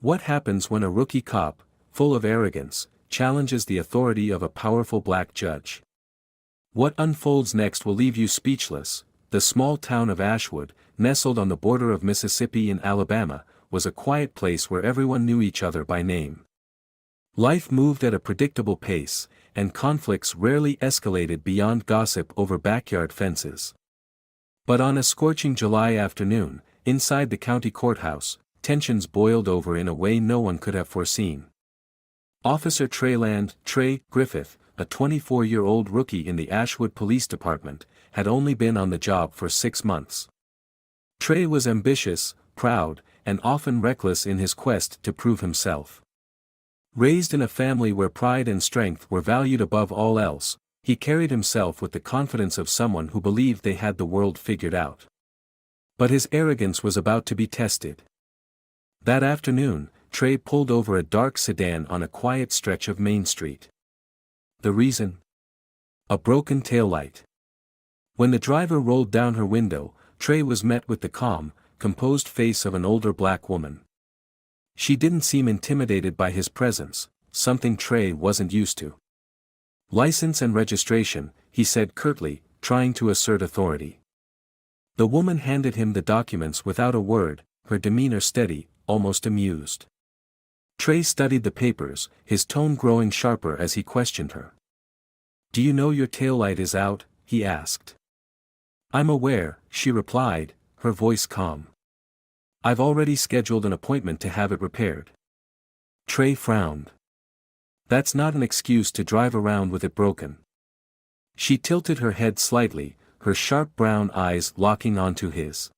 What happens when a rookie cop, full of arrogance, challenges the authority of a powerful black judge? What unfolds next will leave you speechless. The small town of Ashwood, nestled on the border of Mississippi and Alabama, was a quiet place where everyone knew each other by name. Life moved at a predictable pace, and conflicts rarely escalated beyond gossip over backyard fences. But on a scorching July afternoon, inside the county courthouse, tensions boiled over in a way no one could have foreseen. Officer Trey Griffith, a 24-year-old rookie in the Ashwood Police Department, had only been on the job for 6 months. Trey was ambitious, proud, and often reckless in his quest to prove himself. Raised in a family where pride and strength were valued above all else, he carried himself with the confidence of someone who believed they had the world figured out. But his arrogance was about to be tested. That afternoon, Trey pulled over a dark sedan on a quiet stretch of Main Street. The reason? A broken taillight. When the driver rolled down her window, Trey was met with the calm, composed face of an older black woman. She didn't seem intimidated by his presence, something Trey wasn't used to. "License and registration," he said curtly, trying to assert authority. The woman handed him the documents without a word, her demeanor steady, almost amused. Trey studied the papers, his tone growing sharper as he questioned her. "Do you know your taillight is out?" he asked. "I'm aware," she replied, her voice calm. "I've already scheduled an appointment to have it repaired." Trey frowned. "That's not an excuse to drive around with it broken." She tilted her head slightly, her sharp brown eyes locking onto his.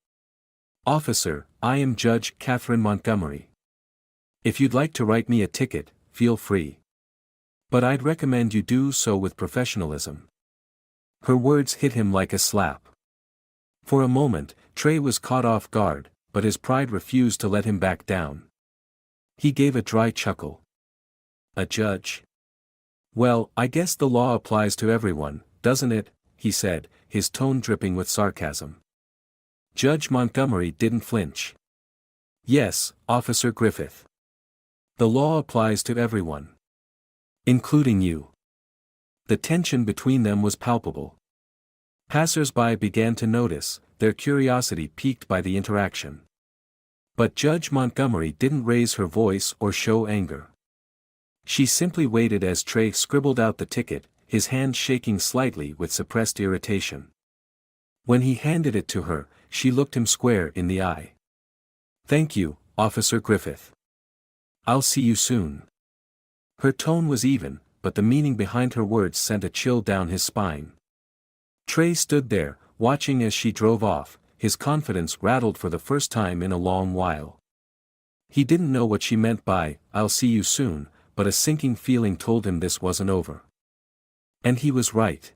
"Officer, I am Judge Catherine Montgomery. If you'd like to write me a ticket, feel free. But I'd recommend you do so with professionalism." Her words hit him like a slap. For a moment, Trey was caught off guard, but his pride refused to let him back down. He gave a dry chuckle. "A judge? Well, I guess the law applies to everyone, doesn't it?" he said, his tone dripping with sarcasm. Judge Montgomery didn't flinch. "Yes, Officer Griffith. The law applies to everyone. Including you." The tension between them was palpable. Passers-by began to notice, their curiosity piqued by the interaction. But Judge Montgomery didn't raise her voice or show anger. She simply waited as Trey scribbled out the ticket, his hand shaking slightly with suppressed irritation. When he handed it to her, she looked him square in the eye. "Thank you, Officer Griffith. I'll see you soon." Her tone was even, but the meaning behind her words sent a chill down his spine. Trey stood there, watching as she drove off, his confidence rattled for the first time in a long while. He didn't know what she meant by, "I'll see you soon," but a sinking feeling told him this wasn't over. And he was right.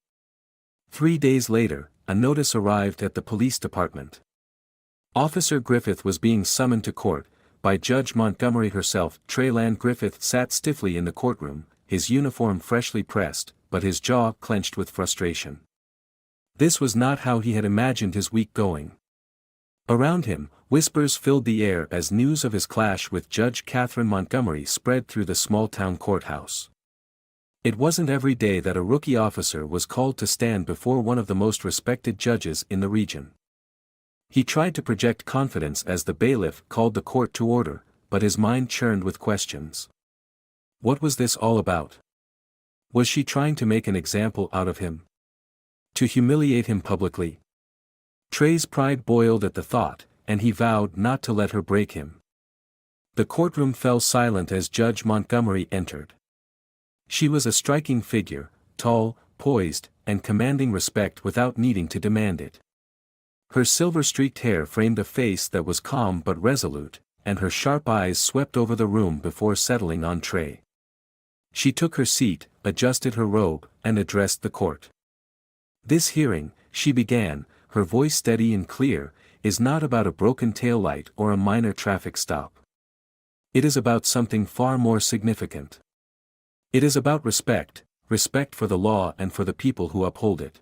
3 days later, a notice arrived at the police department. Officer Griffith was being summoned to court, by Judge Montgomery herself. Treyland Griffith sat stiffly in the courtroom, his uniform freshly pressed, but his jaw clenched with frustration. This was not how he had imagined his week going. Around him, whispers filled the air as news of his clash with Judge Catherine Montgomery spread through the small-town courthouse. It wasn't every day that a rookie officer was called to stand before one of the most respected judges in the region. He tried to project confidence as the bailiff called the court to order, but his mind churned with questions. What was this all about? Was she trying to make an example out of him? To humiliate him publicly? Trey's pride boiled at the thought, and he vowed not to let her break him. The courtroom fell silent as Judge Montgomery entered. She was a striking figure, tall, poised, and commanding respect without needing to demand it. Her silver-streaked hair framed a face that was calm but resolute, and her sharp eyes swept over the room before settling on Trey. She took her seat, adjusted her robe, and addressed the court. "This hearing," she began, her voice steady and clear, "is not about a broken taillight or a minor traffic stop. It is about something far more significant. It is about respect, respect for the law and for the people who uphold it."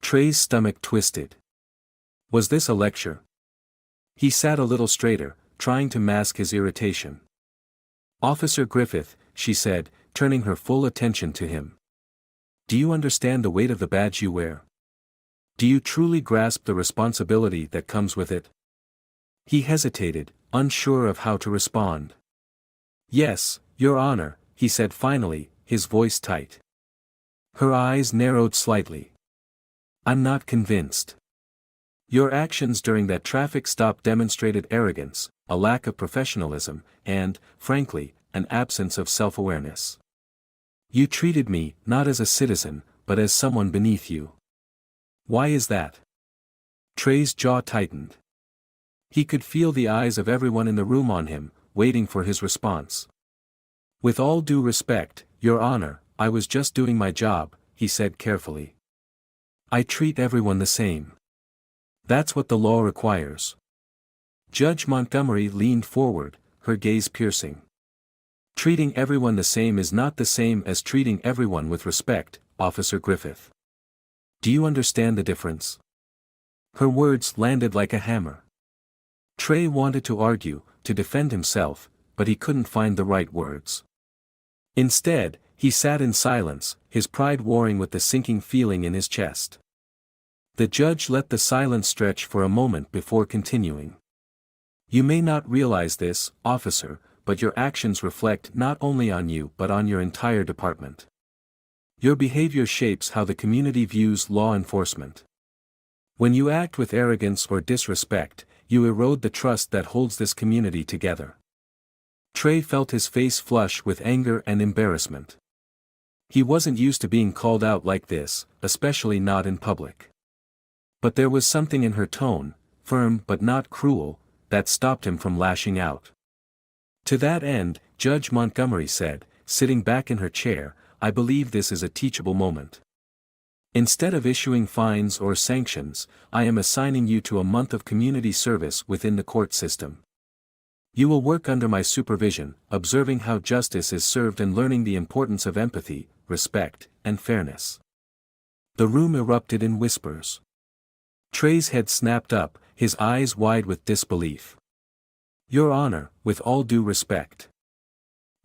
Trey's stomach twisted. Was this a lecture? He sat a little straighter, trying to mask his irritation. "Officer Griffith," she said, turning her full attention to him. "Do you understand the weight of the badge you wear? Do you truly grasp the responsibility that comes with it?" He hesitated, unsure of how to respond. "Yes, Your Honor," he said finally, his voice tight. Her eyes narrowed slightly. "I'm not convinced. Your actions during that traffic stop demonstrated arrogance, a lack of professionalism, and, frankly, an absence of self-awareness. You treated me, not as a citizen, but as someone beneath you. Why is that?" Trey's jaw tightened. He could feel the eyes of everyone in the room on him, waiting for his response. "With all due respect, Your Honor, I was just doing my job," he said carefully. "I treat everyone the same. That's what the law requires." Judge Montgomery leaned forward, her gaze piercing. "Treating everyone the same is not the same as treating everyone with respect, Officer Griffith. Do you understand the difference?" Her words landed like a hammer. Trey wanted to argue, to defend himself, but he couldn't find the right words. Instead, he sat in silence, his pride warring with the sinking feeling in his chest. The judge let the silence stretch for a moment before continuing. "You may not realize this, officer, but your actions reflect not only on you but on your entire department. Your behavior shapes how the community views law enforcement. When you act with arrogance or disrespect, you erode the trust that holds this community together." Trey felt his face flush with anger and embarrassment. He wasn't used to being called out like this, especially not in public. But there was something in her tone, firm but not cruel, that stopped him from lashing out. "To that end," Judge Montgomery said, sitting back in her chair, "I believe this is a teachable moment. Instead of issuing fines or sanctions, I am assigning you to a month of community service within the court system. You will work under my supervision, observing how justice is served and learning the importance of empathy, respect, and fairness." The room erupted in whispers. Trey's head snapped up, his eyes wide with disbelief. "Your Honor, with all due respect.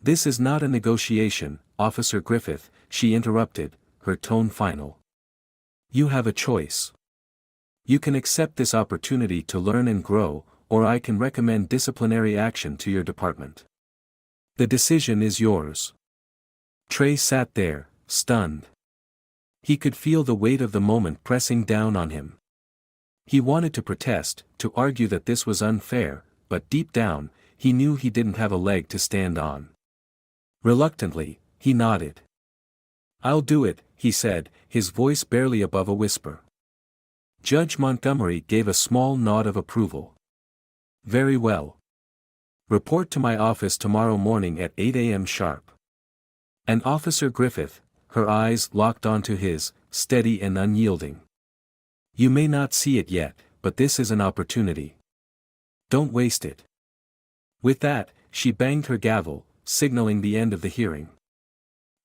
This is not a negotiation, Officer Griffith," she interrupted, her tone final. "You have a choice. You can accept this opportunity to learn and grow, or I can recommend disciplinary action to your department. The decision is yours." Trey sat there, stunned. He could feel the weight of the moment pressing down on him. He wanted to protest, to argue that this was unfair, but deep down, he knew he didn't have a leg to stand on. Reluctantly, he nodded. "I'll do it," he said, his voice barely above a whisper. Judge Montgomery gave a small nod of approval. "Very well. Report to my office tomorrow morning at 8 a.m. sharp." And Officer Griffith, her eyes locked onto his, steady and unyielding. "You may not see it yet, but this is an opportunity. Don't waste it." With that, she banged her gavel, signaling the end of the hearing.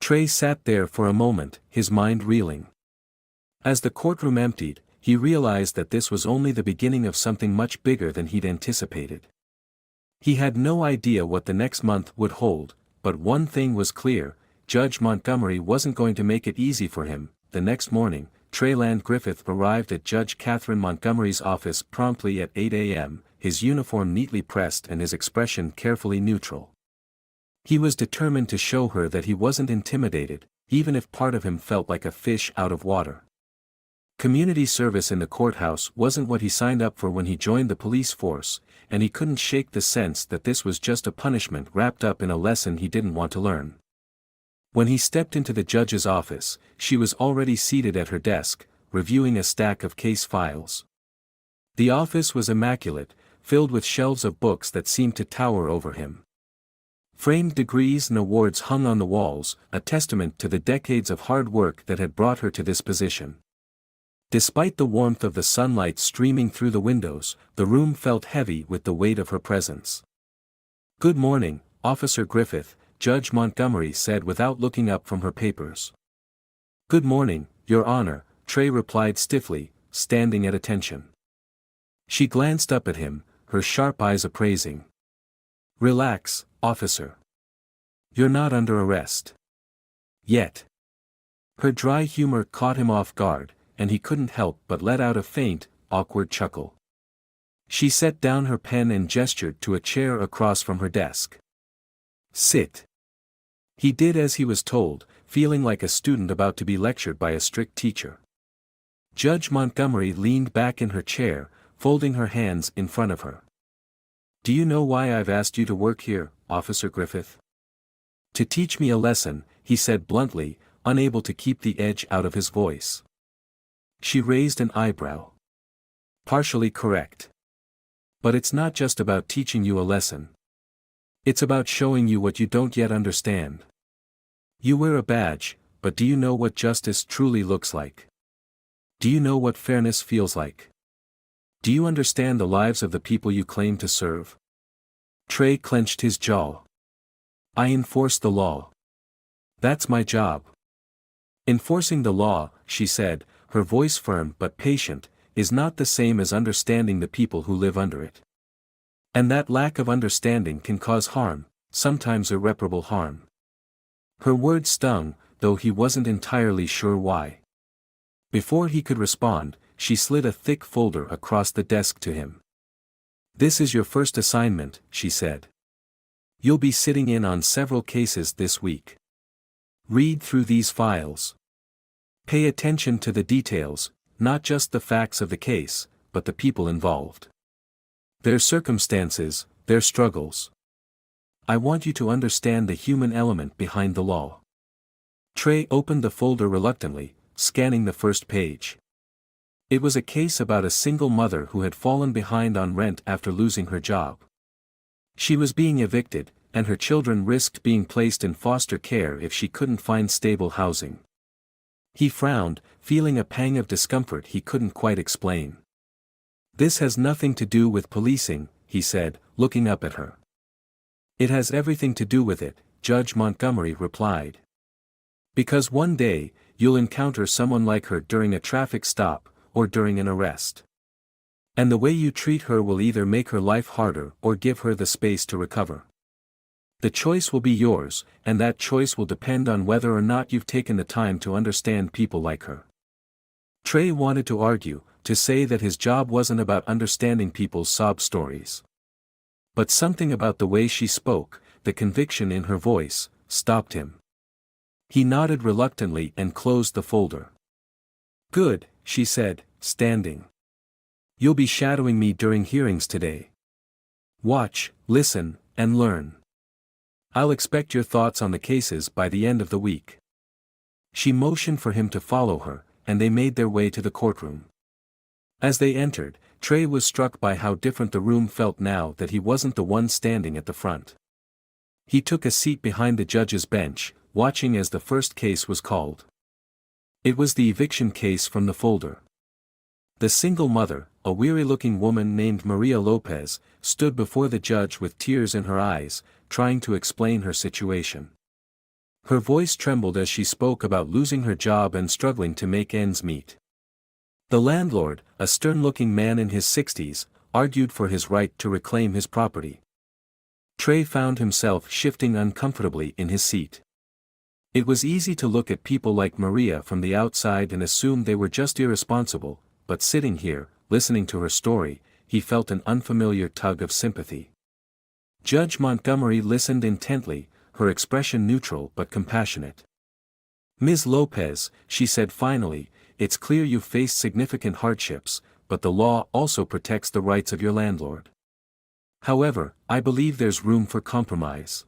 Trey sat there for a moment, his mind reeling. As the courtroom emptied, he realized that this was only the beginning of something much bigger than he'd anticipated. He had no idea what the next month would hold, but one thing was clear: Judge Montgomery wasn't going to make it easy for him. The next morning, Treyland Griffith arrived at Judge Catherine Montgomery's office promptly at 8 a.m., his uniform neatly pressed and his expression carefully neutral. He was determined to show her that he wasn't intimidated, even if part of him felt like a fish out of water. Community service in the courthouse wasn't what he signed up for when he joined the police force, and he couldn't shake the sense that this was just a punishment wrapped up in a lesson he didn't want to learn. When he stepped into the judge's office, she was already seated at her desk, reviewing a stack of case files. The office was immaculate, filled with shelves of books that seemed to tower over him. Framed degrees and awards hung on the walls, a testament to the decades of hard work that had brought her to this position. Despite the warmth of the sunlight streaming through the windows, the room felt heavy with the weight of her presence. "Good morning, Officer Griffith," Judge Montgomery said without looking up from her papers. "Good morning, Your Honor," Trey replied stiffly, standing at attention. She glanced up at him, her sharp eyes appraising. Relax, officer. You're not under arrest. Yet. Her dry humor caught him off guard, and he couldn't help but let out a faint, awkward chuckle. She set down her pen and gestured to a chair across from her desk. Sit. He did as he was told, feeling like a student about to be lectured by a strict teacher. Judge Montgomery leaned back in her chair, folding her hands in front of her. Do you know why I've asked you to work here, Officer Griffith? To teach me a lesson, he said bluntly, unable to keep the edge out of his voice. She raised an eyebrow. Partially correct. But it's not just about teaching you a lesson. It's about showing you what you don't yet understand. You wear a badge, but do you know what justice truly looks like? Do you know what fairness feels like? Do you understand the lives of the people you claim to serve? Trey clenched his jaw. I enforce the law. That's my job. Enforcing the law, she said, her voice firm but patient, is not the same as understanding the people who live under it. And that lack of understanding can cause harm, sometimes irreparable harm. Her words stung, though he wasn't entirely sure why. Before he could respond, she slid a thick folder across the desk to him. This is your first assignment, she said. You'll be sitting in on several cases this week. Read through these files. Pay attention to the details, not just the facts of the case, but the people involved. Their circumstances, their struggles. I want you to understand the human element behind the law. Trey opened the folder reluctantly, scanning the first page. It was a case about a single mother who had fallen behind on rent after losing her job. She was being evicted, and her children risked being placed in foster care if she couldn't find stable housing. He frowned, feeling a pang of discomfort he couldn't quite explain. This has nothing to do with policing, he said, looking up at her. It has everything to do with it, Judge Montgomery replied. Because one day, you'll encounter someone like her during a traffic stop, or during an arrest. And the way you treat her will either make her life harder or give her the space to recover. The choice will be yours, and that choice will depend on whether or not you've taken the time to understand people like her. Trey wanted to argue, to say that his job wasn't about understanding people's sob stories. But something about the way she spoke, the conviction in her voice, stopped him. He nodded reluctantly and closed the folder. Good, she said, standing. You'll be shadowing me during hearings today. Watch, listen, and learn. I'll expect your thoughts on the cases by the end of the week. She motioned for him to follow her, and they made their way to the courtroom. As they entered, Trey was struck by how different the room felt now that he wasn't the one standing at the front. He took a seat behind the judge's bench, watching as the first case was called. It was the eviction case from the folder. The single mother, a weary-looking woman named Maria Lopez, stood before the judge with tears in her eyes, trying to explain her situation. Her voice trembled as she spoke about losing her job and struggling to make ends meet. The landlord, a stern-looking man in his 60s, argued for his right to reclaim his property. Trey found himself shifting uncomfortably in his seat. It was easy to look at people like Maria from the outside and assume they were just irresponsible, but sitting here, listening to her story, he felt an unfamiliar tug of sympathy. Judge Montgomery listened intently, her expression neutral but compassionate. Ms. Lopez, she said finally, it's clear you've faced significant hardships, but the law also protects the rights of your landlord. However, I believe there's room for compromise.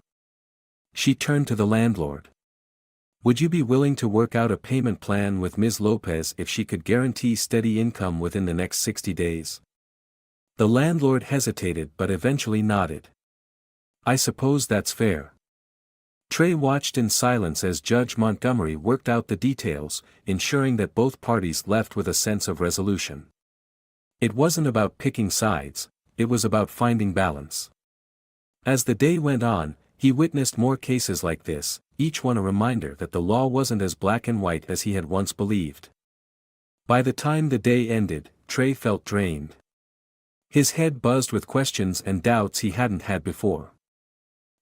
She turned to the landlord. Would you be willing to work out a payment plan with Ms. Lopez if she could guarantee steady income within the next 60 days? The landlord hesitated but eventually nodded. I suppose that's fair. Trey watched in silence as Judge Montgomery worked out the details, ensuring that both parties left with a sense of resolution. It wasn't about picking sides, it was about finding balance. As the day went on, he witnessed more cases like this, each one a reminder that the law wasn't as black and white as he had once believed. By the time the day ended, Trey felt drained. His head buzzed with questions and doubts he hadn't had before.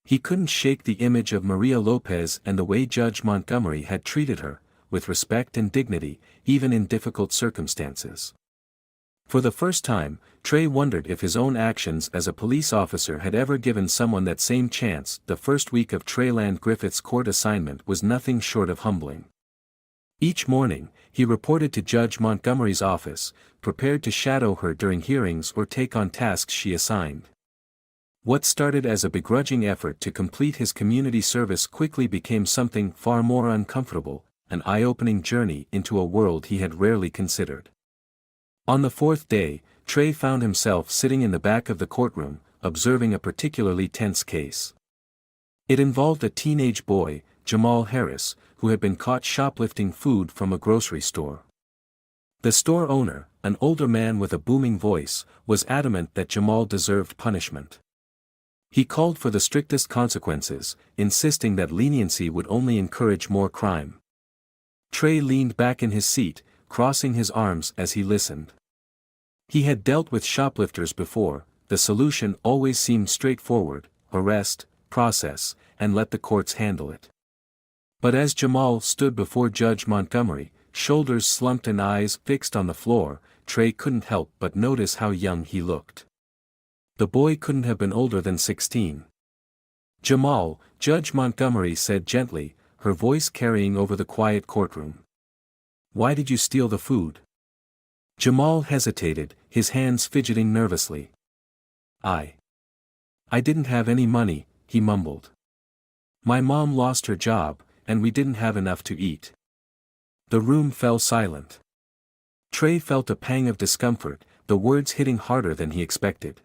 He couldn't shake the image of Maria Lopez and the way Judge Montgomery had treated her, with respect and dignity, even in difficult circumstances. For the first time, Trey wondered if his own actions as a police officer had ever given someone that same chance. The first week of Treyland Griffith's court assignment was nothing short of humbling. Each morning, he reported to Judge Montgomery's office, prepared to shadow her during hearings or take on tasks she assigned. What started as a begrudging effort to complete his community service quickly became something far more uncomfortable, an eye-opening journey into a world he had rarely considered. On the fourth day, Trey found himself sitting in the back of the courtroom, observing a particularly tense case. It involved a teenage boy, Jamal Harris, who had been caught shoplifting food from a grocery store. The store owner, an older man with a booming voice, was adamant that Jamal deserved punishment. He called for the strictest consequences, insisting that leniency would only encourage more crime. Trey leaned back in his seat, crossing his arms as he listened. He had dealt with shoplifters before. The solution always seemed straightforward: arrest, process, and let the courts handle it. But as Jamal stood before Judge Montgomery, shoulders slumped and eyes fixed on the floor, Trey couldn't help but notice how young he looked. The boy couldn't have been older than 16. "Jamal," Judge Montgomery said gently, her voice carrying over the quiet courtroom. "Why did you steal the food?" Jamal hesitated, his hands fidgeting nervously. I didn't have any money," he mumbled. "My mom lost her job, and we didn't have enough to eat." The room fell silent. Trey felt a pang of discomfort, the words hitting harder than he expected.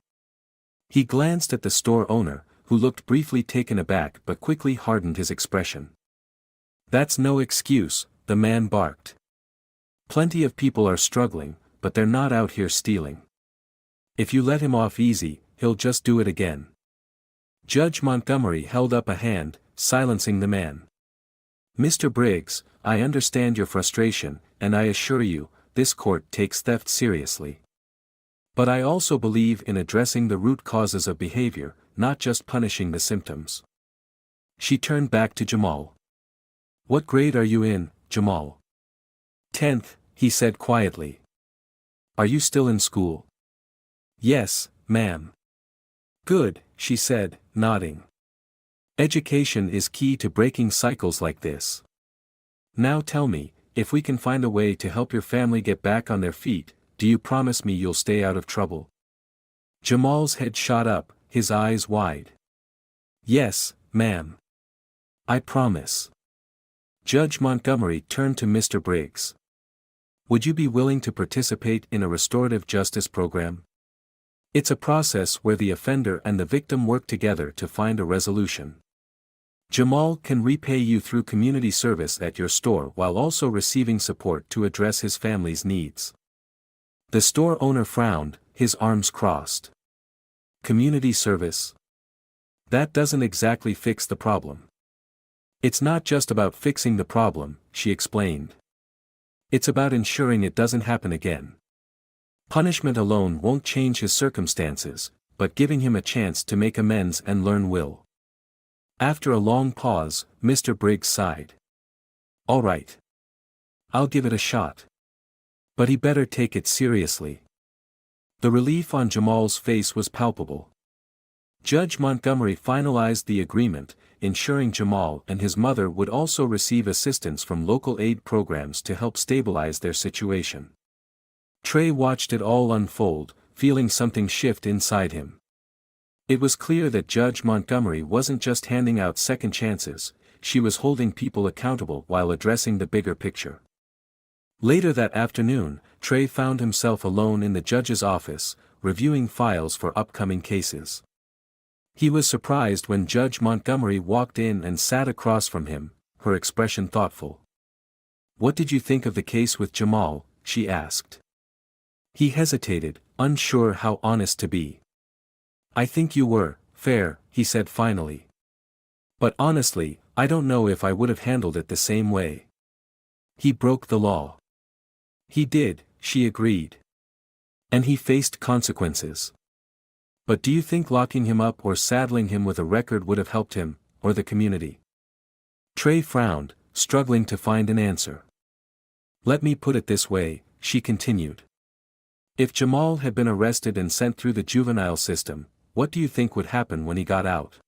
He glanced at the store owner, who looked briefly taken aback but quickly hardened his expression. "That's no excuse," the man barked. "Plenty of people are struggling, but they're not out here stealing. If you let him off easy, he'll just do it again." Judge Montgomery held up a hand, silencing the man. "Mr. Briggs, I understand your frustration, and I assure you, this court takes theft seriously. But I also believe in addressing the root causes of behavior, not just punishing the symptoms." She turned back to Jamal. "What grade are you in, Jamal?" "10th, he said quietly. "Are you still in school?" "Yes, ma'am." "Good," she said, nodding. "Education is key to breaking cycles like this. Now tell me, if we can find a way to help your family get back on their feet, do you promise me you'll stay out of trouble?" Jamal's head shot up, his eyes wide. "Yes, ma'am. I promise." Judge Montgomery turned to Mr. Briggs. "Would you be willing to participate in a restorative justice program? It's a process where the offender and the victim work together to find a resolution. Jamal can repay you through community service at your store while also receiving support to address his family's needs." The store owner frowned, his arms crossed. "Community service? That doesn't exactly fix the problem." "It's not just about fixing the problem," she explained. "It's about ensuring it doesn't happen again. Punishment alone won't change his circumstances, but giving him a chance to make amends and learn will." After a long pause, Mr. Briggs sighed. "All right. I'll give it a shot. But he better take it seriously." The relief on Jamal's face was palpable. Judge Montgomery finalized the agreement, ensuring Jamal and his mother would also receive assistance from local aid programs to help stabilize their situation. Trey watched it all unfold, feeling something shift inside him. It was clear that Judge Montgomery wasn't just handing out second chances, she was holding people accountable while addressing the bigger picture. Later that afternoon, Trey found himself alone in the judge's office, reviewing files for upcoming cases. He was surprised when Judge Montgomery walked in and sat across from him, her expression thoughtful. "What did you think of the case with Jamal?" she asked. He hesitated, unsure how honest to be. "I think you were fair," he said finally. "But honestly, I don't know if I would have handled it the same way." "He broke the law." "He did," she agreed. "And he faced consequences." But do you think locking him up or saddling him with a record would have helped him, or the community? Trey frowned, struggling to find an answer. Let me put it this way, she continued. If Jamal had been arrested and sent through the juvenile system, what do you think would happen when he got out?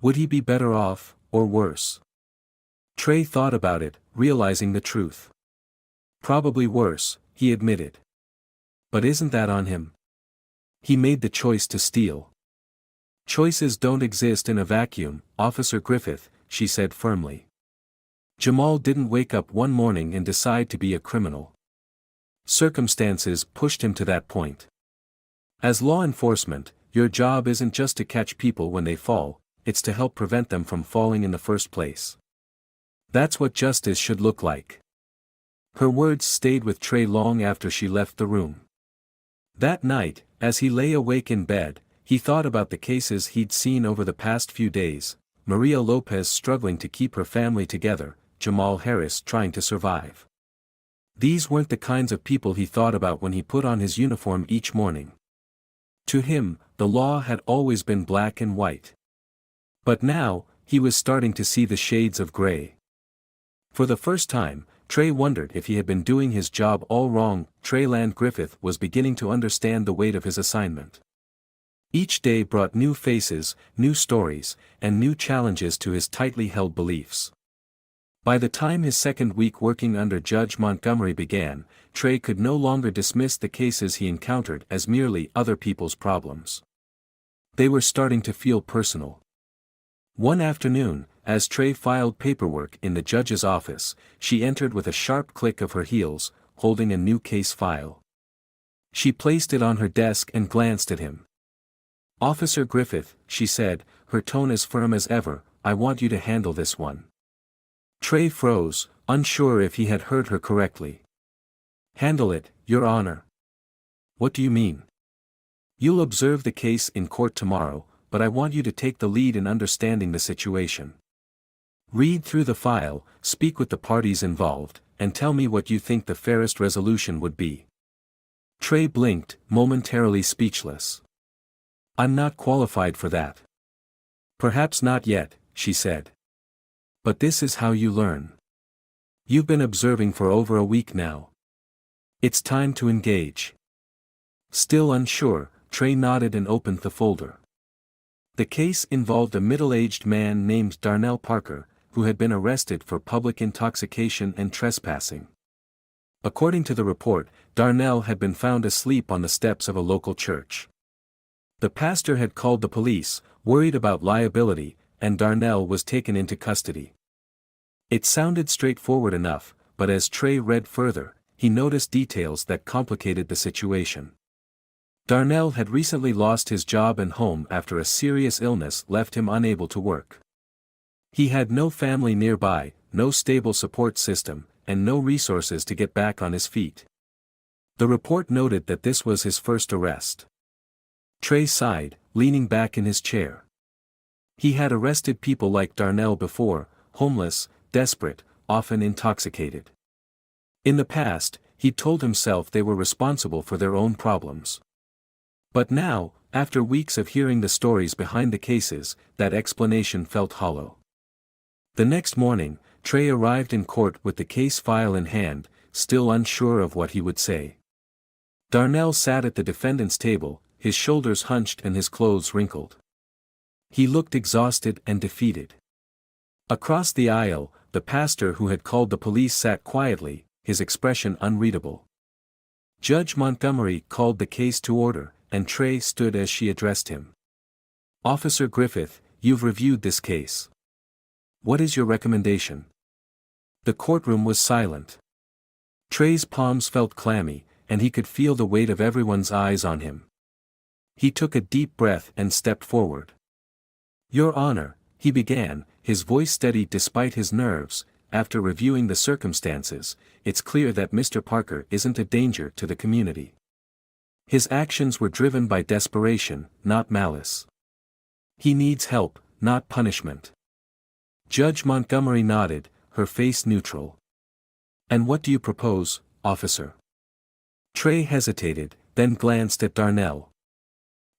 Would he be better off, or worse? Trey thought about it, realizing the truth. Probably worse, he admitted. But isn't that on him? He made the choice to steal. Choices don't exist in a vacuum, Officer Griffith, she said firmly. Jamal didn't wake up one morning and decide to be a criminal. Circumstances pushed him to that point. As law enforcement, your job isn't just to catch people when they fall, it's to help prevent them from falling in the first place. That's what justice should look like. Her words stayed with Trey long after she left the room. That night, as he lay awake in bed, he thought about the cases he'd seen over the past few days: Maria Lopez struggling to keep her family together, Jamal Harris trying to survive. These weren't the kinds of people he thought about when he put on his uniform each morning. To him, the law had always been black and white. But now, he was starting to see the shades of gray. For the first time, Trey wondered if he had been doing his job all wrong. Treyland Griffith was beginning to understand the weight of his assignment. Each day brought new faces, new stories, and new challenges to his tightly held beliefs. By the time his second week working under Judge Montgomery began, Trey could no longer dismiss the cases he encountered as merely other people's problems. They were starting to feel personal. One afternoon, as Trey filed paperwork in the judge's office, she entered with a sharp click of her heels, holding a new case file. She placed it on her desk and glanced at him. "Officer Griffith," she said, her tone as firm as ever, "I want you to handle this one." Trey froze, unsure if he had heard her correctly. "Handle it, Your Honor." "What do you mean?" "You'll observe the case in court tomorrow, but I want you to take the lead in understanding the situation. Read through the file, speak with the parties involved, and tell me what you think the fairest resolution would be." Trey blinked, momentarily speechless. "I'm not qualified for that." "Perhaps not yet," she said. "But this is how you learn. You've been observing for over a week now. It's time to engage." Still unsure, Trey nodded and opened the folder. The case involved a middle-aged man named Darnell Parker, who had been arrested for public intoxication and trespassing. According to the report, Darnell had been found asleep on the steps of a local church. The pastor had called the police, worried about liability, and Darnell was taken into custody. It sounded straightforward enough, but as Trey read further, he noticed details that complicated the situation. Darnell had recently lost his job and home after a serious illness left him unable to work. He had no family nearby, no stable support system, and no resources to get back on his feet. The report noted that this was his first arrest. Trey sighed, leaning back in his chair. He had arrested people like Darnell before, homeless, desperate, often intoxicated. In the past, he told himself they were responsible for their own problems. But now, after weeks of hearing the stories behind the cases, that explanation felt hollow. The next morning, Trey arrived in court with the case file in hand, still unsure of what he would say. Darnell sat at the defendant's table, his shoulders hunched and his clothes wrinkled. He looked exhausted and defeated. Across the aisle, the pastor who had called the police sat quietly, his expression unreadable. Judge Montgomery called the case to order, and Trey stood as she addressed him. "Officer Griffith, you've reviewed this case. What is your recommendation?" The courtroom was silent. Trey's palms felt clammy, and he could feel the weight of everyone's eyes on him. He took a deep breath and stepped forward. "Your Honor," he began, his voice steady despite his nerves, "after reviewing the circumstances, it's clear that Mr. Parker isn't a danger to the community. His actions were driven by desperation, not malice. He needs help, not punishment." Judge Montgomery nodded, her face neutral. "And what do you propose, officer?" Trey hesitated, then glanced at Darnell.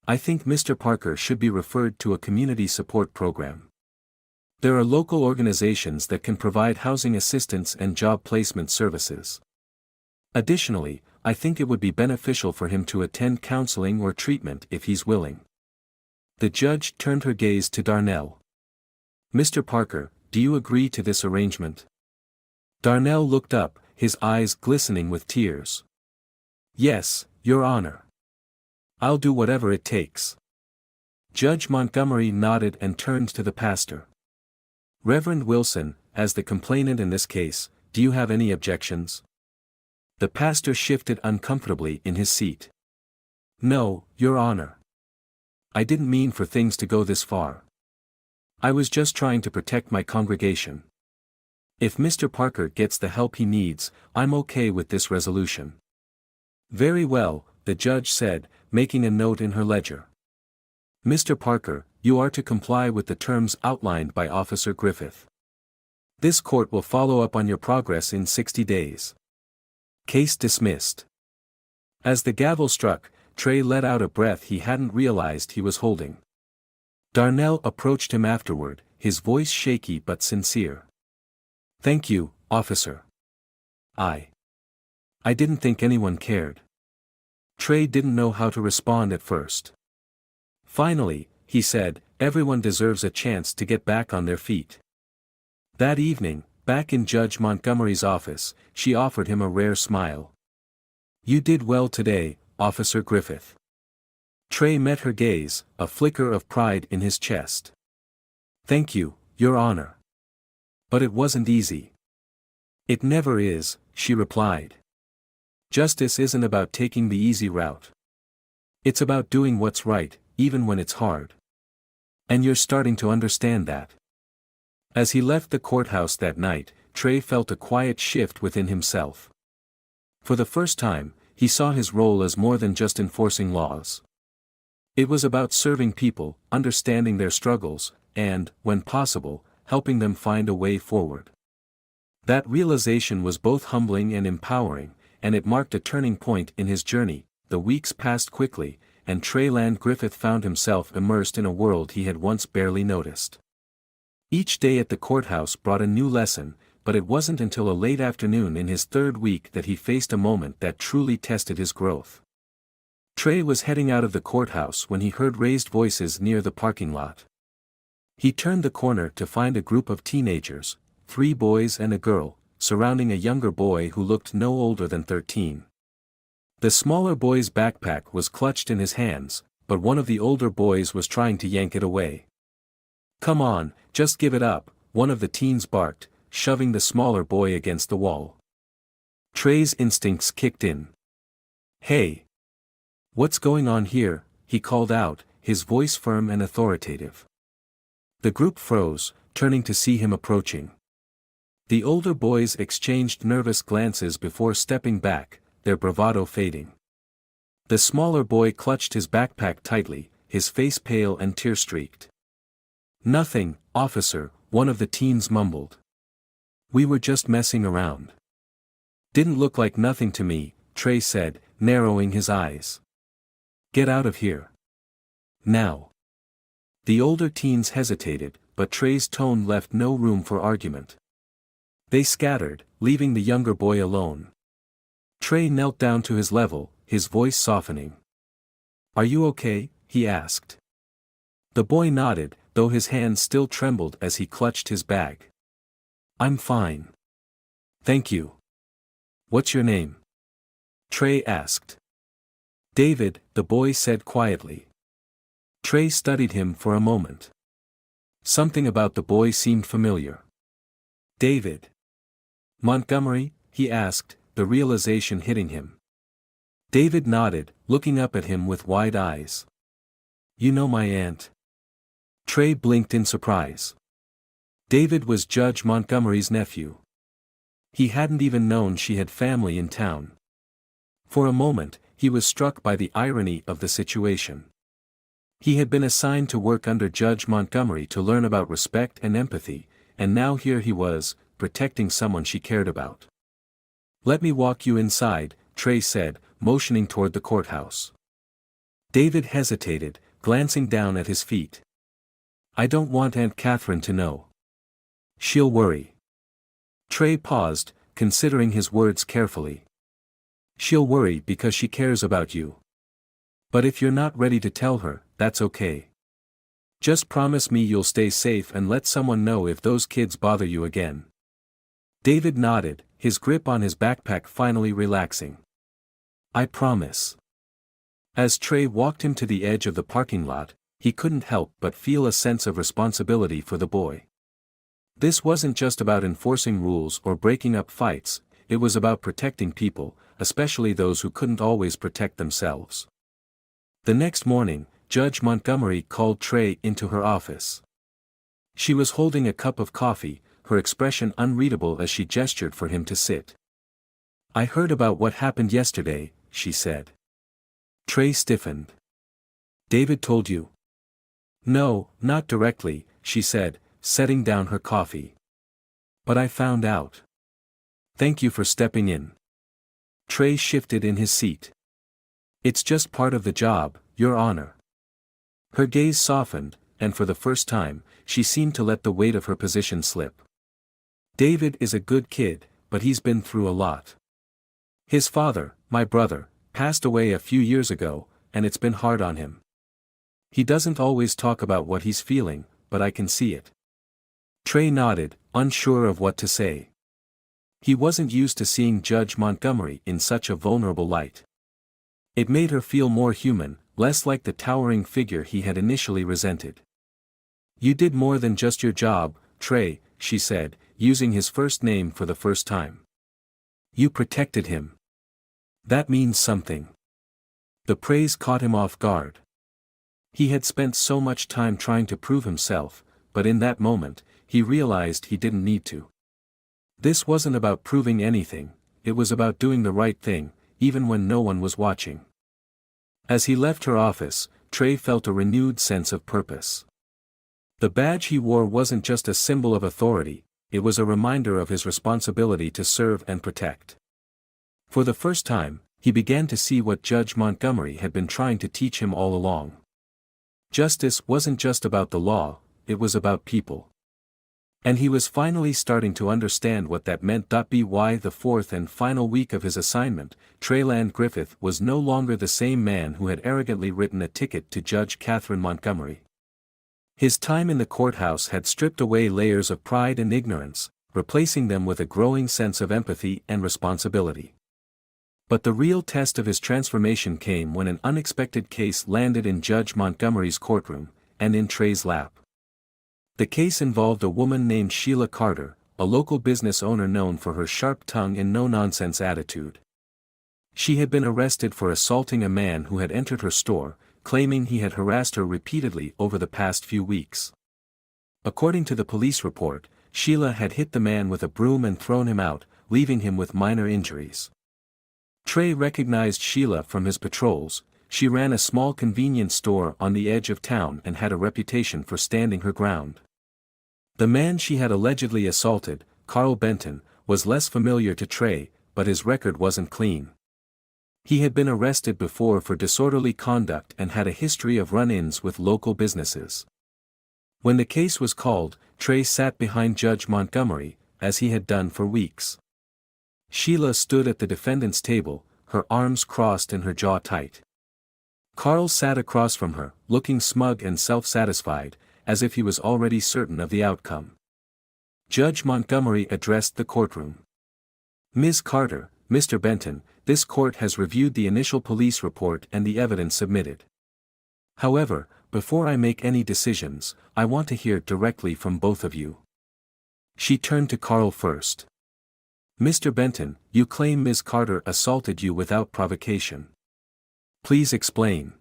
I think Mr. Parker should be referred to a community support program. There are local organizations that can provide housing assistance and job placement services. Additionally, I think it would be beneficial for him to attend counseling or treatment if he's willing. The judge turned her gaze to Darnell. Mr. Parker, do you agree to this arrangement? Darnell looked up, his eyes glistening with tears. Yes, Your Honor. I'll do whatever it takes. Judge Montgomery nodded and turned to the pastor. Reverend Wilson, as the complainant in this case, do you have any objections? The pastor shifted uncomfortably in his seat. No, Your Honor. I didn't mean for things to go this far. I was just trying to protect my congregation. If Mr. Parker gets the help he needs, I'm okay with this resolution. Very well, the judge said, making a note in her ledger. Mr. Parker, you are to comply with the terms outlined by Officer Griffith. This court will follow up on your progress in 60 days. Case dismissed. As the gavel struck, Trey let out a breath he hadn't realized he was holding. Darnell approached him afterward, his voice shaky but sincere. Thank you, officer. I didn't think anyone cared. Trey didn't know how to respond at first. Finally, he said, everyone deserves a chance to get back on their feet. That evening, back in Judge Montgomery's office, she offered him a rare smile. You did well today, Officer Griffith. Trey met her gaze, a flicker of pride in his chest. Thank you, Your Honor. But it wasn't easy. It never is, she replied. Justice isn't about taking the easy route. It's about doing what's right, even when it's hard. And you're starting to understand that. As he left the courthouse that night, Trey felt a quiet shift within himself. For the first time, he saw his role as more than just enforcing laws. It was about serving people, understanding their struggles, and, when possible, helping them find a way forward. That realization was both humbling and empowering, and it marked a turning point in his journey. The weeks passed quickly, and Treyland Griffith found himself immersed in a world he had once barely noticed. Each day at the courthouse brought a new lesson, but it wasn't until a late afternoon in his third week that he faced a moment that truly tested his growth. Trey was heading out of the courthouse when he heard raised voices near the parking lot. He turned the corner to find a group of teenagers, 3 boys and a girl, surrounding a younger boy who looked no older than 13. The smaller boy's backpack was clutched in his hands, but one of the older boys was trying to yank it away. Come on, just give it up, one of the teens barked, shoving the smaller boy against the wall. Trey's instincts kicked in. Hey! What's going on here? He called out, his voice firm and authoritative. The group froze, turning to see him approaching. The older boys exchanged nervous glances before stepping back, their bravado fading. The smaller boy clutched his backpack tightly, his face pale and tear-streaked. Nothing, officer, one of the teens mumbled. We were just messing around. Didn't look like nothing to me, Trey said, narrowing his eyes. Get out of here. Now. The older teens hesitated, but Trey's tone left no room for argument. They scattered, leaving the younger boy alone. Trey knelt down to his level, his voice softening. Are you okay? He asked. The boy nodded, though his hands still trembled as he clutched his bag. I'm fine. Thank you. What's your name? Trey asked. David, the boy said quietly. Trey studied him for a moment. Something about the boy seemed familiar. David. Montgomery? He asked, the realization hitting him. David nodded, looking up at him with wide eyes. You know my aunt? Trey blinked in surprise. David was Judge Montgomery's nephew. He hadn't even known she had family in town. For a moment, he was struck by the irony of the situation. He had been assigned to work under Judge Montgomery to learn about respect and empathy, and now here he was, protecting someone she cared about. Let me walk you inside, Trey said, motioning toward the courthouse. David hesitated, glancing down at his feet. I don't want Aunt Catherine to know. She'll worry. Trey paused, considering his words carefully. She'll worry because she cares about you. But if you're not ready to tell her, that's okay. Just promise me you'll stay safe and let someone know if those kids bother you again. David nodded, his grip on his backpack finally relaxing. I promise. As Trey walked him to the edge of the parking lot, he couldn't help but feel a sense of responsibility for the boy. This wasn't just about enforcing rules or breaking up fights, it was about protecting people, especially those who couldn't always protect themselves. The next morning, Judge Montgomery called Trey into her office. She was holding a cup of coffee, her expression unreadable as she gestured for him to sit. I heard about what happened yesterday, she said. Trey stiffened. David told you? No, not directly, she said, setting down her coffee. But I found out. Thank you for stepping in. Trey shifted in his seat. It's just part of the job, Your Honor. Her gaze softened, and for the first time, she seemed to let the weight of her position slip. David is a good kid, but he's been through a lot. His father, my brother, passed away a few years ago, and it's been hard on him. He doesn't always talk about what he's feeling, but I can see it. Trey nodded, unsure of what to say. He wasn't used to seeing Judge Montgomery in such a vulnerable light. It made her feel more human, less like the towering figure he had initially resented. You did more than just your job, Trey, she said, using his first name for the first time. You protected him. That means something. The praise caught him off guard. He had spent so much time trying to prove himself, but in that moment, he realized he didn't need to. This wasn't about proving anything, it was about doing the right thing, even when no one was watching. As he left her office, Trey felt a renewed sense of purpose. The badge he wore wasn't just a symbol of authority, it was a reminder of his responsibility to serve and protect. For the first time, he began to see what Judge Montgomery had been trying to teach him all along. Justice wasn't just about the law, it was about people. And he was finally starting to understand what that meant. By the fourth and final week of his assignment, Treyland Griffith was no longer the same man who had arrogantly written a ticket to Judge Catherine Montgomery. His time in the courthouse had stripped away layers of pride and ignorance, replacing them with a growing sense of empathy and responsibility. But the real test of his transformation came when an unexpected case landed in Judge Montgomery's courtroom, and in Trey's lap. The case involved a woman named Sheila Carter, a local business owner known for her sharp tongue and no-nonsense attitude. She had been arrested for assaulting a man who had entered her store, claiming he had harassed her repeatedly over the past few weeks. According to the police report, Sheila had hit the man with a broom and thrown him out, leaving him with minor injuries. Trey recognized Sheila from his patrols. She ran a small convenience store on the edge of town and had a reputation for standing her ground. The man she had allegedly assaulted, Carl Benton, was less familiar to Trey, but his record wasn't clean. He had been arrested before for disorderly conduct and had a history of run-ins with local businesses. When the case was called, Trey sat behind Judge Montgomery, as he had done for weeks. Sheila stood at the defendant's table, her arms crossed and her jaw tight. Carl sat across from her, looking smug and self-satisfied, as if he was already certain of the outcome. Judge Montgomery addressed the courtroom. Ms. Carter, Mr. Benton, this court has reviewed the initial police report and the evidence submitted. However, before I make any decisions, I want to hear directly from both of you. She turned to Carl first. Mr. Benton, you claim Ms. Carter assaulted you without provocation. Please explain.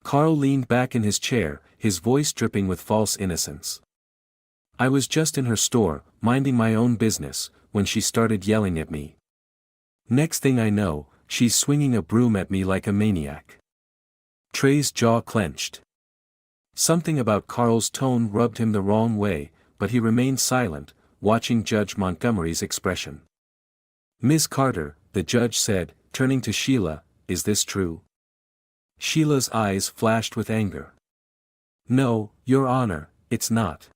Carl leaned back in his chair, his voice dripping with false innocence. I was just in her store, minding my own business, when she started yelling at me. Next thing I know, she's swinging a broom at me like a maniac. Trey's jaw clenched. Something about Carl's tone rubbed him the wrong way, but he remained silent, watching Judge Montgomery's expression. Ms. Carter, the judge said, turning to Sheila, is this true? Sheila's eyes flashed with anger. No, Your Honor, it's not.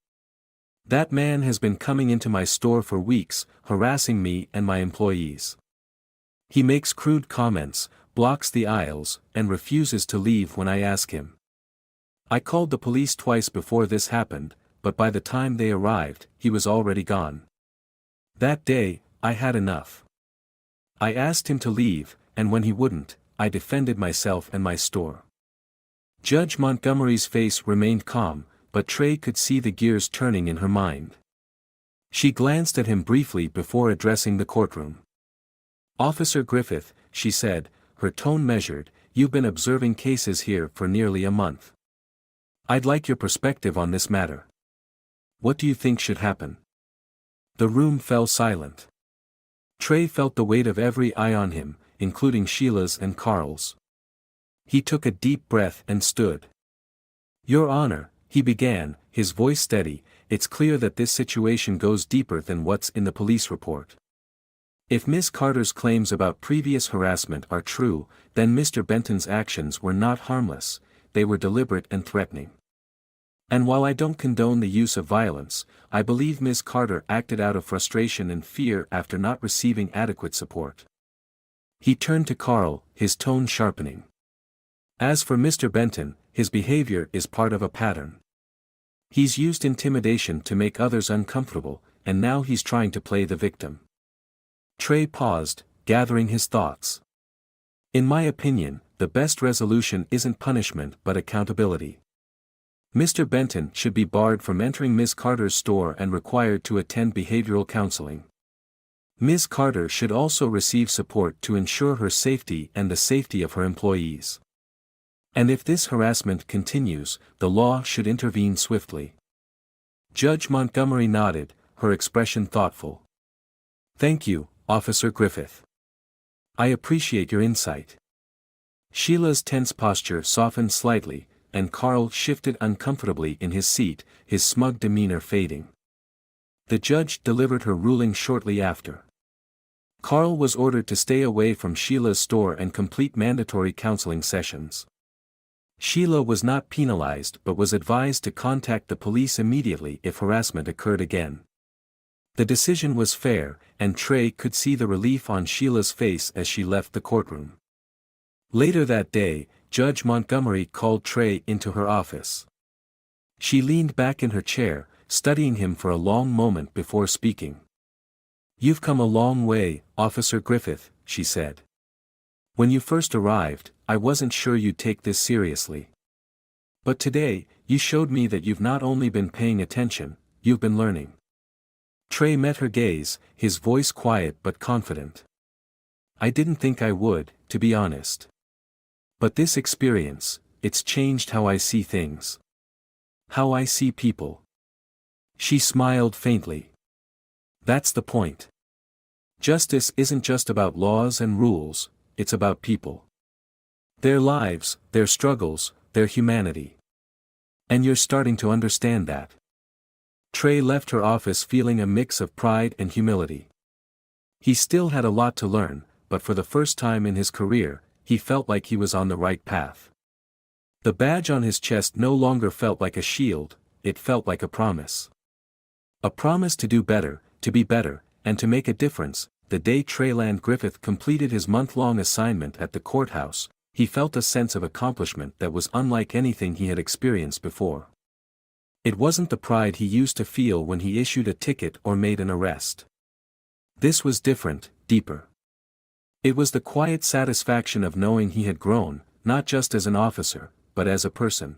That man has been coming into my store for weeks, harassing me and my employees. He makes crude comments, blocks the aisles, and refuses to leave when I ask him. I called the police twice before this happened, but by the time they arrived, he was already gone. That day, I had enough. I asked him to leave, and when he wouldn't, I defended myself and my store. Judge Montgomery's face remained calm, but Trey could see the gears turning in her mind. She glanced at him briefly before addressing the courtroom. Officer Griffith, she said, her tone measured, you've been observing cases here for nearly a month. I'd like your perspective on this matter. What do you think should happen? The room fell silent. Trey felt the weight of every eye on him, including Sheila's and Carl's. He took a deep breath and stood. Your Honor, he began, his voice steady, it's clear that this situation goes deeper than what's in the police report. If Ms. Carter's claims about previous harassment are true, then Mr. Benton's actions were not harmless, they were deliberate and threatening. And while I don't condone the use of violence, I believe Ms. Carter acted out of frustration and fear after not receiving adequate support. He turned to Carl, his tone sharpening. As for Mr. Benton, his behavior is part of a pattern. He's used intimidation to make others uncomfortable, and now he's trying to play the victim. Trey paused, gathering his thoughts. In my opinion, the best resolution isn't punishment but accountability. Mr. Benton should be barred from entering Ms. Carter's store and required to attend behavioral counseling. Ms. Carter should also receive support to ensure her safety and the safety of her employees. And if this harassment continues, the law should intervene swiftly. Judge Montgomery nodded, her expression thoughtful. Thank you, Officer Griffith. I appreciate your insight. Sheila's tense posture softened slightly, and Carl shifted uncomfortably in his seat, his smug demeanor fading. The judge delivered her ruling shortly after. Carl was ordered to stay away from Sheila's store and complete mandatory counseling sessions. Sheila was not penalized but was advised to contact the police immediately if harassment occurred again. The decision was fair, and Trey could see the relief on Sheila's face as she left the courtroom. Later that day, Judge Montgomery called Trey into her office. She leaned back in her chair, studying him for a long moment before speaking. You've come a long way, Officer Griffith, she said. When you first arrived, I wasn't sure you'd take this seriously. But today, you showed me that you've not only been paying attention, you've been learning. Trey met her gaze, his voice quiet but confident. I didn't think I would, to be honest. But this experience, it's changed how I see things. How I see people. She smiled faintly. That's the point. Justice isn't just about laws and rules, it's about people. Their lives, their struggles, their humanity. And you're starting to understand that. Trey left her office feeling a mix of pride and humility. He still had a lot to learn, but for the first time in his career, he felt like he was on the right path. The badge on his chest no longer felt like a shield, it felt like a promise. A promise to do better, to be better, and to make a difference. The day Treyland Griffith completed his month-long assignment at the courthouse, he felt a sense of accomplishment that was unlike anything he had experienced before. It wasn't the pride he used to feel when he issued a ticket or made an arrest. This was different, deeper. It was the quiet satisfaction of knowing he had grown, not just as an officer, but as a person.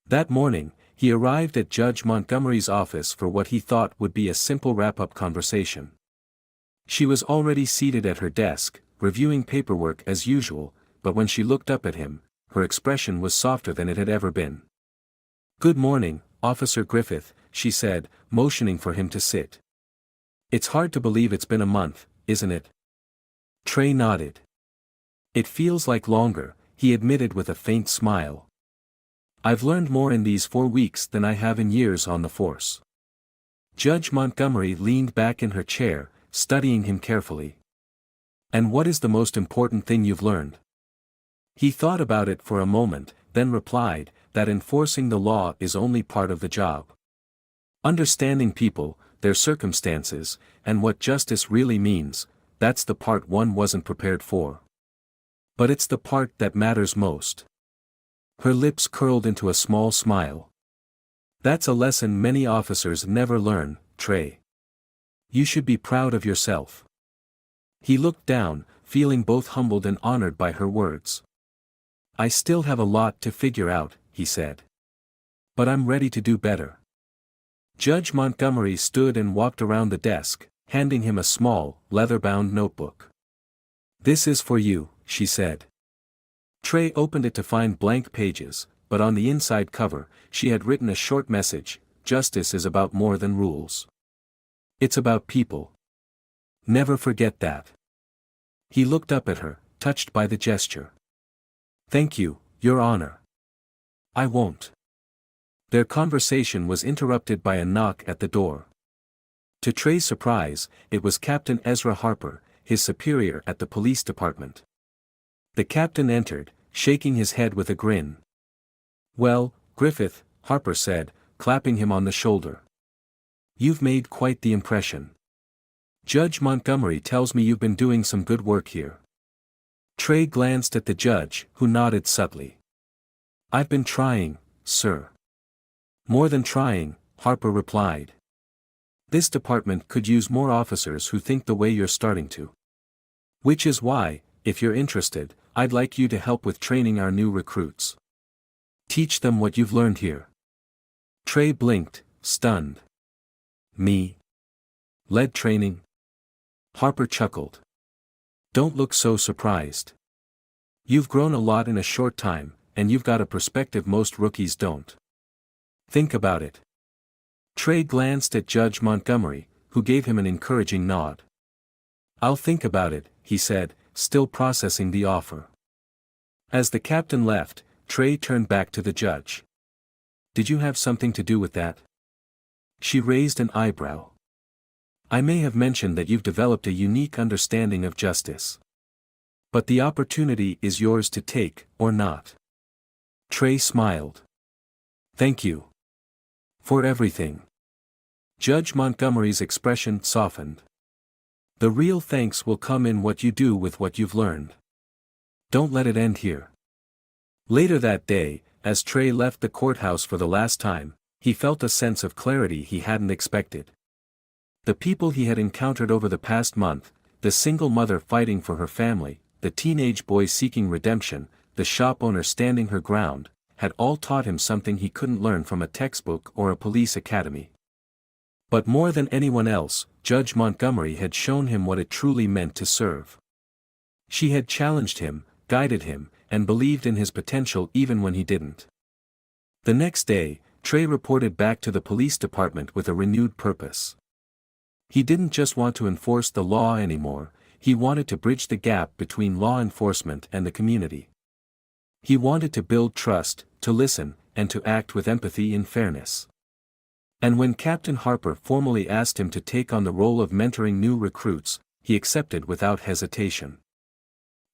That morning, he arrived at Judge Montgomery's office for what he thought would be a simple wrap-up conversation. She was already seated at her desk, reviewing paperwork as usual, but when she looked up at him, her expression was softer than it had ever been. Good morning, Officer Griffith, she said, motioning for him to sit. It's hard to believe it's been a month, isn't it? Trey nodded. It feels like longer, he admitted with a faint smile. I've learned more in these 4 weeks than I have in years on the force. Judge Montgomery leaned back in her chair, studying him carefully. And what is the most important thing you've learned? He thought about it for a moment, then replied, that enforcing the law is only part of the job. Understanding people, their circumstances, and what justice really means, that's the part one wasn't prepared for. But it's the part that matters most. Her lips curled into a small smile. That's a lesson many officers never learn, Trey. You should be proud of yourself. He looked down, feeling both humbled and honored by her words. I still have a lot to figure out, he said. But I'm ready to do better. Judge Montgomery stood and walked around the desk, handing him a small, leather-bound notebook. This is for you, she said. Trey opened it to find blank pages, but on the inside cover, she had written a short message: justice is about more than rules. It's about people. Never forget that. He looked up at her, touched by the gesture. Thank you, Your Honor. I won't. Their conversation was interrupted by a knock at the door. To Trey's surprise, it was Captain Ezra Harper, his superior at the police department. The captain entered, shaking his head with a grin. Well, Griffith, Harper said, clapping him on the shoulder. You've made quite the impression. Judge Montgomery tells me you've been doing some good work here. Trey glanced at the judge, who nodded subtly. I've been trying, sir. More than trying, Harper replied. This department could use more officers who think the way you're starting to. Which is why, if you're interested, I'd like you to help with training our new recruits. Teach them what you've learned here. Trey blinked, stunned. Me? Lead training? Harper chuckled. Don't look so surprised. You've grown a lot in a short time, and you've got a perspective most rookies don't. Think about it. Trey glanced at Judge Montgomery, who gave him an encouraging nod. I'll think about it, he said, still processing the offer. As the captain left, Trey turned back to the judge. Did you have something to do with that? She raised an eyebrow. I may have mentioned that you've developed a unique understanding of justice. But the opportunity is yours to take, or not. Trey smiled. Thank you. For everything. Judge Montgomery's expression softened. The real thanks will come in what you do with what you've learned. Don't let it end here. Later that day, as Trey left the courthouse for the last time, he felt a sense of clarity he hadn't expected. The people he had encountered over the past month, the single mother fighting for her family, the teenage boy seeking redemption, the shop owner standing her ground, had all taught him something he couldn't learn from a textbook or a police academy. But more than anyone else, Judge Montgomery had shown him what it truly meant to serve. She had challenged him, guided him, and believed in his potential even when he didn't. The next day, Trey reported back to the police department with a renewed purpose. He didn't just want to enforce the law anymore, he wanted to bridge the gap between law enforcement and the community. He wanted to build trust, to listen, and to act with empathy and fairness. And when Captain Harper formally asked him to take on the role of mentoring new recruits, he accepted without hesitation.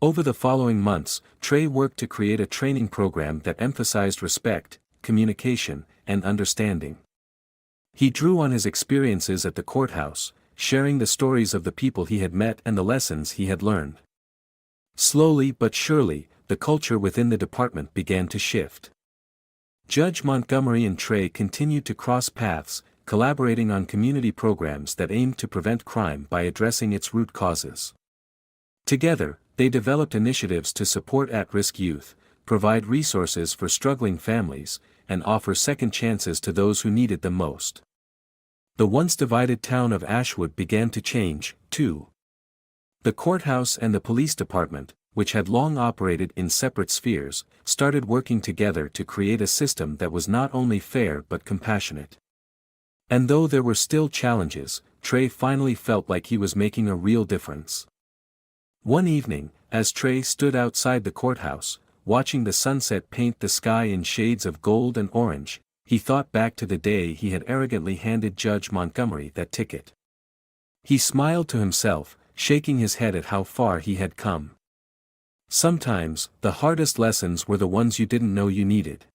Over the following months, Trey worked to create a training program that emphasized respect, communication, and understanding. He drew on his experiences at the courthouse, sharing the stories of the people he had met and the lessons he had learned. Slowly but surely, the culture within the department began to shift. Judge Montgomery and Trey continued to cross paths, collaborating on community programs that aimed to prevent crime by addressing its root causes. Together, they developed initiatives to support at-risk youth, provide resources for struggling families, and offer second chances to those who needed them most. The once divided town of Ashwood began to change, too. The courthouse and the police department, which had long operated in separate spheres, started working together to create a system that was not only fair but compassionate. And though there were still challenges, Trey finally felt like he was making a real difference. One evening, as Trey stood outside the courthouse, watching the sunset paint the sky in shades of gold and orange, he thought back to the day he had arrogantly handed Judge Montgomery that ticket. He smiled to himself, shaking his head at how far he had come. Sometimes, the hardest lessons were the ones you didn't know you needed.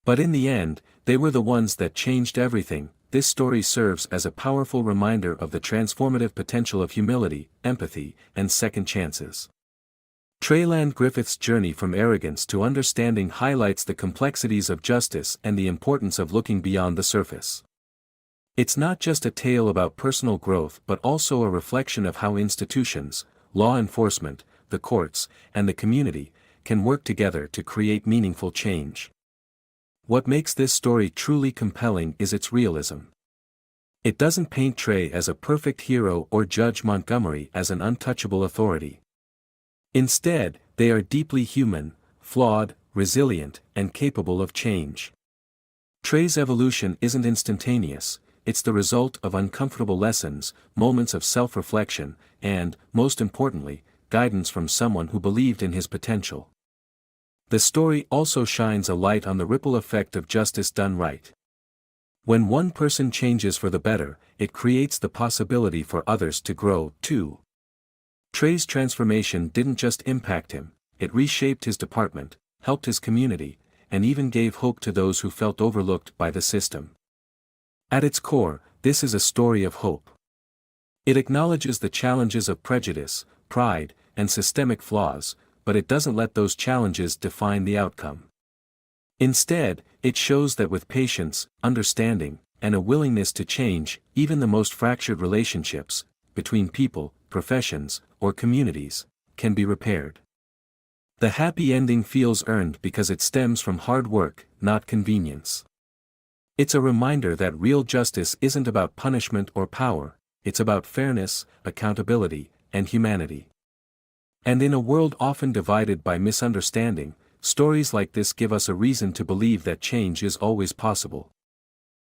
But in the end, they were the ones that changed everything. This story serves as a powerful reminder of the transformative potential of humility, empathy, and second chances. Trayland Griffith's journey from arrogance to understanding highlights the complexities of justice and the importance of looking beyond the surface. It's not just a tale about personal growth but also a reflection of how institutions, law enforcement, the courts, and the community, can work together to create meaningful change. What makes this story truly compelling is its realism. It doesn't paint Trey as a perfect hero or Judge Montgomery as an untouchable authority. Instead, they are deeply human, flawed, resilient, and capable of change. Trey's evolution isn't instantaneous, it's the result of uncomfortable lessons, moments of self-reflection, and, most importantly, guidance from someone who believed in his potential. The story also shines a light on the ripple effect of justice done right. When one person changes for the better, it creates the possibility for others to grow, too. Trey's transformation didn't just impact him, it reshaped his department, helped his community, and even gave hope to those who felt overlooked by the system. At its core, this is a story of hope. It acknowledges the challenges of prejudice, pride, and systemic flaws, but it doesn't let those challenges define the outcome. Instead, it shows that with patience, understanding, and a willingness to change, even the most fractured relationships, between people, professions, or communities, can be repaired. The happy ending feels earned because it stems from hard work, not convenience. It's a reminder that real justice isn't about punishment or power, it's about fairness, accountability, and humanity. And in a world often divided by misunderstanding, stories like this give us a reason to believe that change is always possible.